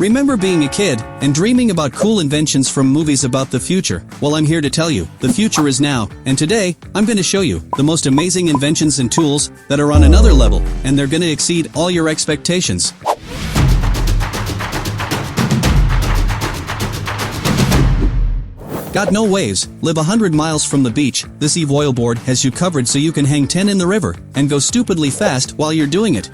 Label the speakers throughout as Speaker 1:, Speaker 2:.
Speaker 1: Remember being a kid and dreaming about cool inventions from movies about the future? Well, I'm here to tell you, the future is now, and today, I'm going to show you the most amazing inventions and tools that are on another level, and they're going to exceed all your expectations. Got no waves, live 100 miles from the beach, this Eve oil board has you covered so you can hang 10 in the river, and go stupidly fast while you're doing it.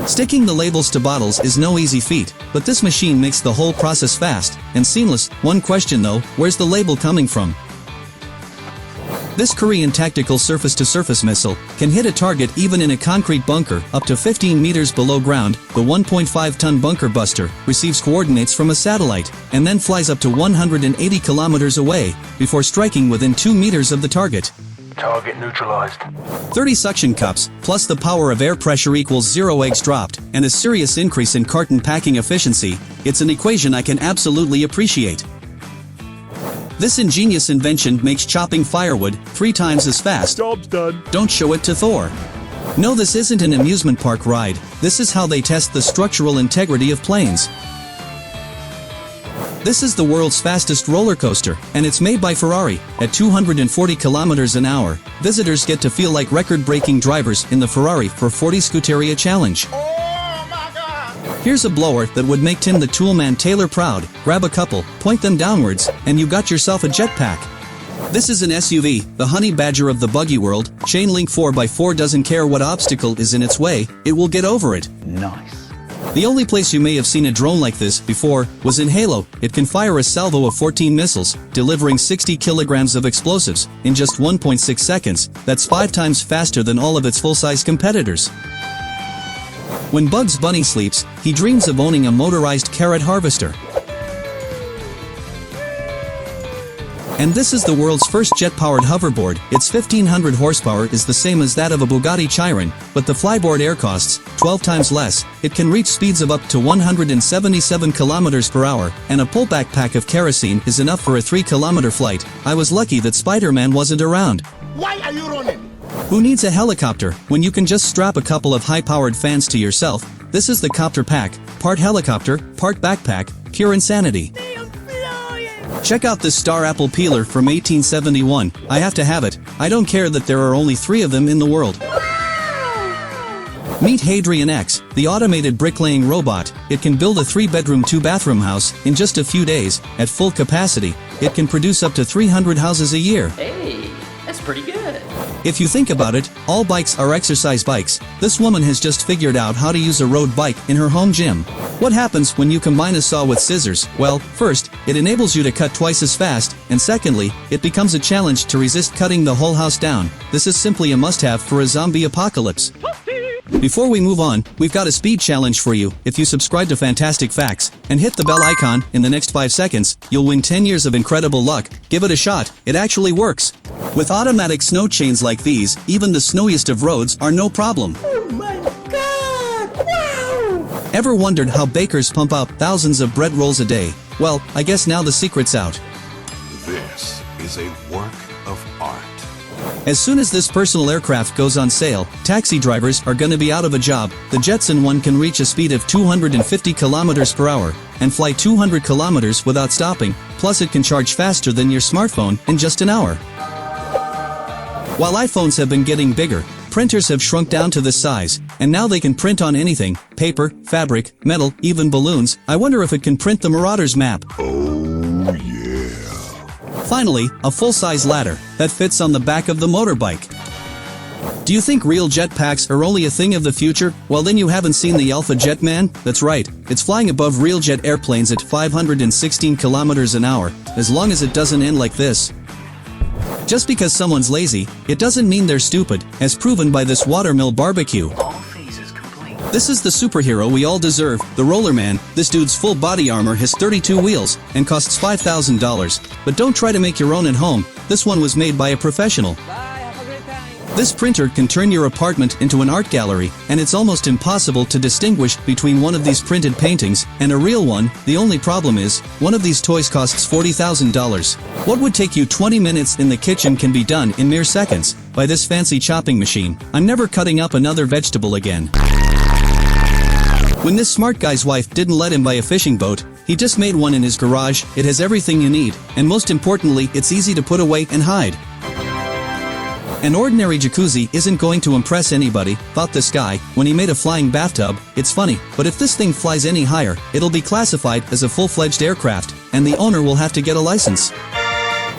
Speaker 1: Sticking the labels to bottles is no easy feat, but this machine makes the whole process fast and seamless. One question though, where's the label coming from? This Korean tactical surface-to-surface missile can hit a target even in a concrete bunker up to 15 meters below ground. The 1.5-ton bunker buster receives coordinates from a satellite and then flies up to 180 kilometers away before striking within 2 meters of the target.
Speaker 2: Target neutralized.
Speaker 1: 30 suction cups, plus the power of air pressure equals 0 eggs dropped, and a serious increase in carton packing efficiency. It's an equation I can absolutely appreciate. This ingenious invention makes chopping firewood 3 times as fast.
Speaker 2: Job's done.
Speaker 1: Don't show it to Thor. No, this isn't an amusement park ride. This is how they test the structural integrity of planes. This is the world's fastest roller coaster, and it's made by Ferrari. At 240 kilometers an hour, visitors get to feel like record-breaking drivers in the Ferrari for 40 Scuderia Challenge.
Speaker 2: Oh my God!
Speaker 1: Here's a blower that would make Tim the Toolman Taylor proud. Grab a couple, point them downwards, and you got yourself a jetpack. This is an SUV, the honey badger of the buggy world. Chain link 4x4 doesn't care what obstacle is in its way, it will get over it.
Speaker 2: Nice.
Speaker 1: The only place you may have seen a drone like this before was in Halo. It can fire a salvo of 14 missiles, delivering 60 kilograms of explosives in just 1.6 seconds. That's 5 times faster than all of its full-size competitors. When Bugs Bunny sleeps, he dreams of owning a motorized carrot harvester. And this is the world's first jet-powered hoverboard. Its 1500 horsepower is the same as that of a Bugatti Chiron, but the flyboard air costs 12 times less. It can reach speeds of up to 177 kilometers per hour, and a pullback pack of kerosene is enough for a 3-kilometer flight. I was lucky that Spider-Man wasn't around.
Speaker 2: Why are you running?
Speaker 1: Who needs a helicopter when you can just strap a couple of high-powered fans to yourself? This is the copter pack, part helicopter, part backpack, pure insanity. Check out this star apple peeler from 1871. I have to have it. I don't care that there are only 3 of them in the world. Meet Hadrian X, the automated bricklaying robot. It can build a 3-bedroom 2-bathroom house in just a few days. At full capacity, it can produce up to 300 houses a year.
Speaker 3: Hey, that's pretty good.
Speaker 1: If you think about it, all bikes are exercise bikes. This woman has just figured out how to use a road bike in her home gym. What happens when you combine a saw with scissors? Well, first, it enables you to cut twice as fast, and secondly, it becomes a challenge to resist cutting the whole house down. This is simply a must-have for a zombie apocalypse. Before we move on, we've got a speed challenge for you. If you subscribe to Fantastic Facts and hit the bell icon in the next 5 seconds, you'll win 10 years of incredible luck. Give it a shot, it actually works. With automatic snow chains like these, even the snowiest of roads are no problem.
Speaker 2: Oh my God! Wow!
Speaker 1: Ever wondered how bakers pump out thousands of bread rolls a day? Well, I guess now the secret's out.
Speaker 4: This is a work of art.
Speaker 1: As soon as this personal aircraft goes on sale, taxi drivers are gonna be out of a job. The Jetson one can reach a speed of 250 kilometers per hour and fly 200 kilometers without stopping, plus it can charge faster than your smartphone in just an hour. While iPhones have been getting bigger, printers have shrunk down to this size, and now they can print on anything: paper, fabric, metal, even balloons. I wonder if it can print the Marauders map.
Speaker 4: Oh yeah.
Speaker 1: Finally, a full-size ladder that fits on the back of the motorbike. Do you think real jetpacks are only a thing of the future? Well, then you haven't seen the Alpha Jet Man? That's right, it's flying above real jet airplanes at 516 kilometers an hour, as long as it doesn't end like this. Just because someone's lazy, it doesn't mean they're stupid, as proven by this watermill barbecue.
Speaker 3: All phases complete.
Speaker 1: This is the superhero we all deserve, the Roller Man. This dude's full body armor has 32 wheels and costs $5,000. But don't try to make your own at home. This one was made by a professional. This printer can turn your apartment into an art gallery, and it's almost impossible to distinguish between one of these printed paintings and a real one. The only problem is, one of these toys costs $40,000. What would take you 20 minutes in the kitchen can be done in mere seconds by this fancy chopping machine. I'm never cutting up another vegetable again. When this smart guy's wife didn't let him buy a fishing boat, he just made one in his garage. It has everything you need, and most importantly, it's easy to put away and hide. An ordinary jacuzzi isn't going to impress anybody, thought this guy, when he made a flying bathtub. It's funny, but if this thing flies any higher, it'll be classified as a full-fledged aircraft, and the owner will have to get a license.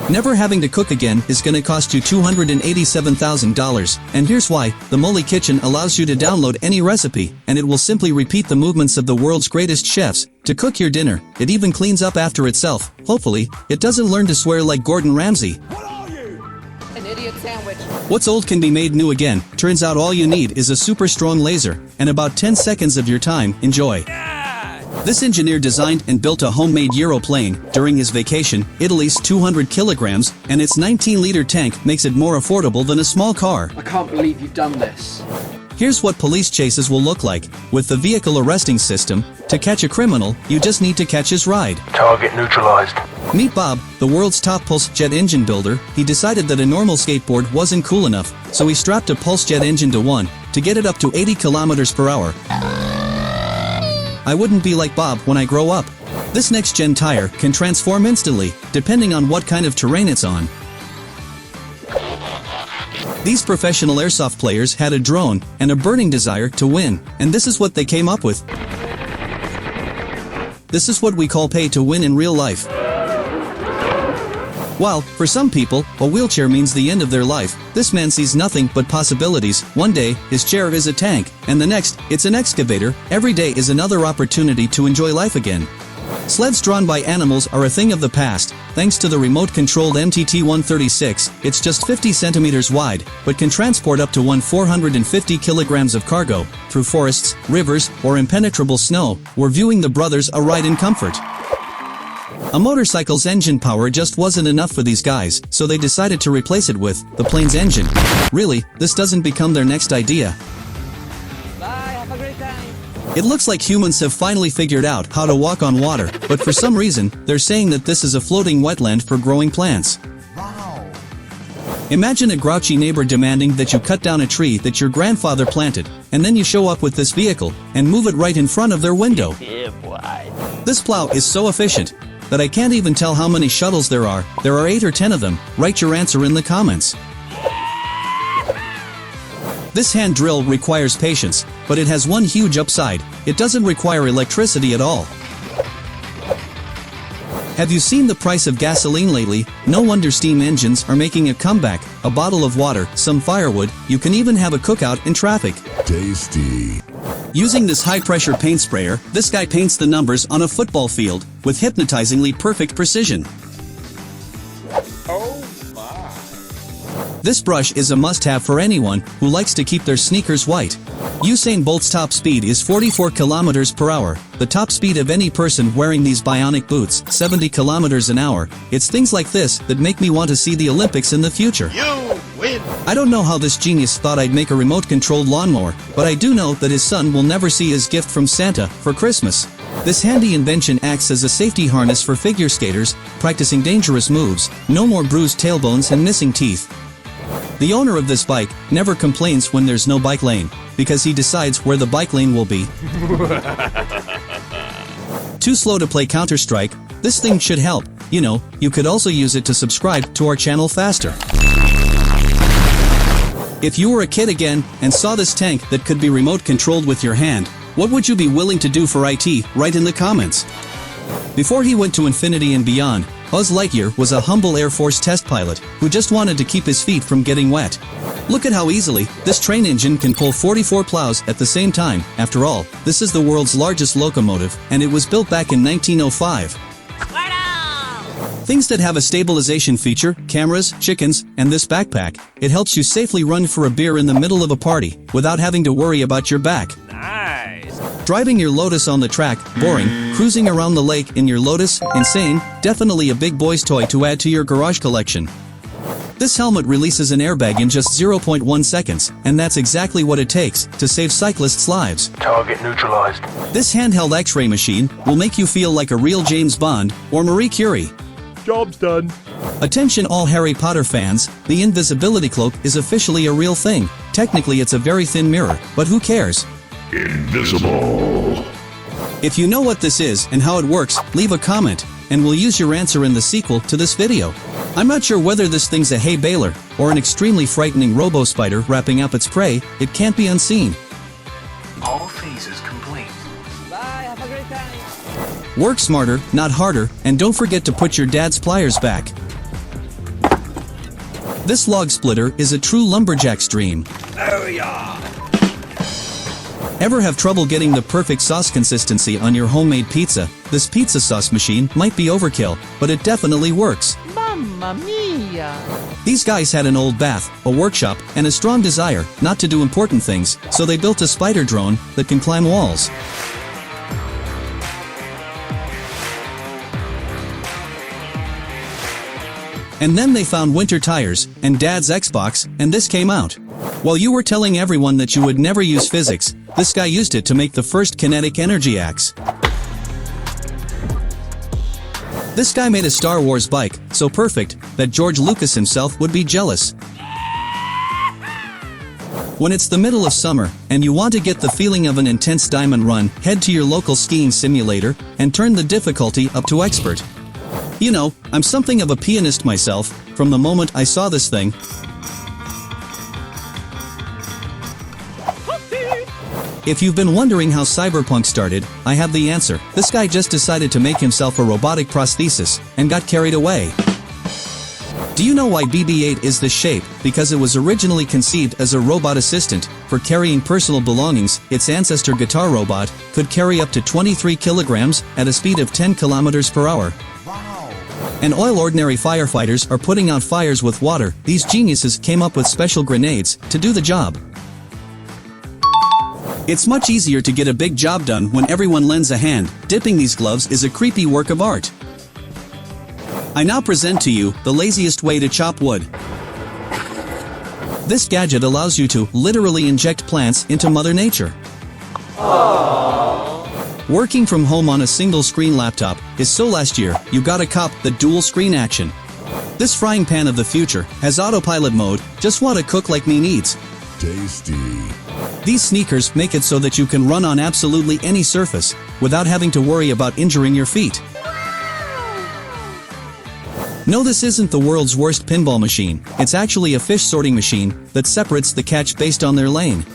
Speaker 1: Never having to cook again is gonna cost you $287,000, and here's why. The Molly Kitchen allows you to download any recipe, and it will simply repeat the movements of the world's greatest chefs to cook your dinner. It even cleans up after itself. Hopefully, it doesn't learn to swear like Gordon Ramsay.
Speaker 5: An idiot sandwich.
Speaker 1: What's old can be made new again. Turns out all you need is a super strong laser, and about 10 seconds of your time. Enjoy. This engineer designed and built a homemade Europlane during his vacation. Italy's 200 kilograms, and its 19-liter tank makes it more affordable than a small car.
Speaker 5: I can't believe you've done this.
Speaker 1: Here's what police chases will look like. With the vehicle arresting system, to catch a criminal, you just need to catch his ride.
Speaker 2: Target neutralized.
Speaker 1: Meet Bob, the world's top pulse jet engine builder. He decided that a normal skateboard wasn't cool enough, so he strapped a pulse jet engine to one, to get it up to 80 kilometers per hour. I wouldn't be like Bob when I grow up. This next-gen tire can transform instantly, depending on what kind of terrain it's on. These professional airsoft players had a drone and a burning desire to win, and this is what they came up with. This is what we call pay to win in real life. While, for some people, a wheelchair means the end of their life, this man sees nothing but possibilities. One day, his chair is a tank, and the next, it's an excavator. Every day is another opportunity to enjoy life again. Sleds drawn by animals are a thing of the past. Thanks to the remote-controlled MTT-136, it's just 50 centimeters wide, but can transport up to 450 kilograms of cargo through forests, rivers, or impenetrable snow. We're viewing the brothers a ride in comfort. A motorcycle's engine power just wasn't enough for these guys, so they decided to replace it with the plane's engine. Really, this doesn't become their next idea.
Speaker 5: Bye, have a great time.
Speaker 1: It looks like humans have finally figured out how to walk on water, but for some reason, they're saying that this is a floating wetland for growing plants.
Speaker 2: Wow.
Speaker 1: Imagine a grouchy neighbor demanding that you cut down a tree that your grandfather planted, and then you show up with this vehicle and move it right in front of their window.
Speaker 3: Yeah, boy.
Speaker 1: This plow is so efficient that I can't even tell how many shuttles there are. There are 8 or 10 of them. Write your answer in the comments. This hand drill requires patience, but it has one huge upside. It doesn't require electricity at all. Have you seen the price of gasoline lately? No wonder steam engines are making a comeback. A bottle of water, some firewood, you can even have a cookout in traffic.
Speaker 4: Tasty.
Speaker 1: Using this high-pressure paint sprayer, this guy paints the numbers on a football field with hypnotizingly perfect precision.
Speaker 2: Oh my.
Speaker 1: This brush is a must-have for anyone who likes to keep their sneakers white. Usain Bolt's top speed is 44 kilometers per hour. The top speed of any person wearing these bionic boots, 70 kilometers an hour. It's things like this that make me want to see the Olympics in the future.
Speaker 2: You win.
Speaker 1: I don't know how this genius thought I'd make a remote-controlled lawnmower, but I do know that his son will never see his gift from Santa for Christmas. This handy invention acts as a safety harness for figure skaters practicing dangerous moves. No more bruised tailbones and missing teeth. The owner of this bike never complains when there's no bike lane, because he decides where the bike lane will be. Too slow to play Counter-Strike? This thing should help. You know, you could also use it to subscribe to our channel faster. If you were a kid again and saw this tank that could be remote controlled with your hand, what would you be willing to do for IT? Write in the comments. Before he went to infinity and beyond, Buzz Lightyear was a humble Air Force test pilot who just wanted to keep his feet from getting wet. Look at how easily this train engine can pull 44 plows at the same time. After all, this is the world's largest locomotive, and it was built back in 1905. Things that have a stabilization feature, cameras, chickens, and this backpack. It helps you safely run for a beer in the middle of a party without having to worry about your back.
Speaker 3: Nice.
Speaker 1: Driving your Lotus on the track, boring. Cruising around the lake in your Lotus, insane. Definitely a big boy's toy to add to your garage collection. This helmet releases an airbag in just 0.1 seconds, and that's exactly what it takes to save cyclists' lives.
Speaker 2: Target neutralized.
Speaker 1: This handheld X-ray machine will make you feel like a real James Bond or Marie Curie.
Speaker 2: Job's done.
Speaker 1: Attention all Harry Potter fans, the invisibility cloak is officially a real thing. Technically it's a very thin mirror, but who cares?
Speaker 4: Invisible.
Speaker 1: If you know what this is and how it works, leave a comment, and we'll use your answer in the sequel to this video. I'm not sure whether this thing's a hay baler, or an extremely frightening robo-spider wrapping up its prey. It can't be unseen.
Speaker 4: All phases complete.
Speaker 5: Bye, have a great time.
Speaker 1: Work smarter, not harder, and don't forget to put your dad's pliers back. This log splitter is a true lumberjack's dream.
Speaker 3: Oh yeah.
Speaker 1: Ever have trouble getting the perfect sauce consistency on your homemade pizza? This pizza sauce machine might be overkill, but it definitely works.
Speaker 5: Mamma mia.
Speaker 1: These guys had an old bath, a workshop, and a strong desire not to do important things, so they built a spider drone that can climb walls. And then they found winter tires, and Dad's Xbox, and this came out. While you were telling everyone that you would never use physics, this guy used it to make the first kinetic energy axe. This guy made a Star Wars bike, so perfect, that George Lucas himself would be jealous. When it's the middle of summer, and you want to get the feeling of an intense diamond run, head to your local skiing simulator, and turn the difficulty up to expert. You know, I'm something of a pianist myself. From the moment I saw this thing, if you've been wondering how Cyberpunk started, I have the answer. This guy just decided to make himself a robotic prosthesis, and got carried away. Do you know why BB-8 is this shape? Because it was originally conceived as a robot assistant for carrying personal belongings. Its ancestor guitar robot could carry up to 23 kilograms at a speed of 10 kilometers per hour. And ordinary firefighters are putting out fires with water. These geniuses came up with special grenades to do the job. It's much easier to get a big job done when everyone lends a hand. Dipping these gloves is a creepy work of art. I now present to you the laziest way to chop wood. This gadget allows you to literally inject plants into Mother Nature. Working from home on a single-screen laptop is so last year you gotta cop the dual-screen action. This frying pan of the future has autopilot mode. Just want to cook like me needs.
Speaker 4: Tasty.
Speaker 1: These sneakers make it so that you can run on absolutely any surface without having to worry about injuring your feet. No, this isn't the world's worst pinball machine. It's actually a fish sorting machine that separates the catch based on their lane.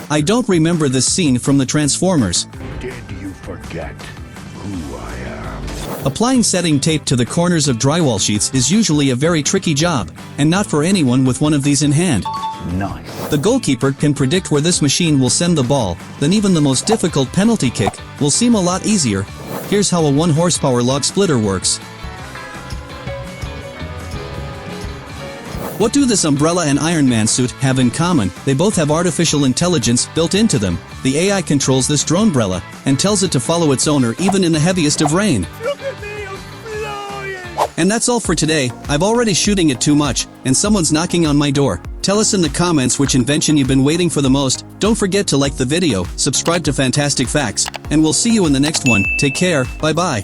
Speaker 1: I don't remember this scene from the Transformers.
Speaker 2: Did you forget who I am?
Speaker 1: Applying setting tape to the corners of drywall sheets is usually a very tricky job, and not for anyone with one of these in hand.
Speaker 2: Nice.
Speaker 1: The goalkeeper can predict where this machine will send the ball, then even the most difficult penalty kick will seem a lot easier. Here's how a 1 horsepower log splitter works. What do this umbrella and Iron Man suit have in common? They both have artificial intelligence built into them. The AI controls this dronebrella and tells it to follow its owner even in the heaviest of rain.
Speaker 2: Look at me, I'm flying!
Speaker 1: And that's all for today. I've already shooting it too much, and someone's knocking on my door. Tell us in the comments which invention you've been waiting for the most. Don't forget to like the video, subscribe to Fantastic Facts, and we'll see you in the next one. Take care, bye-bye.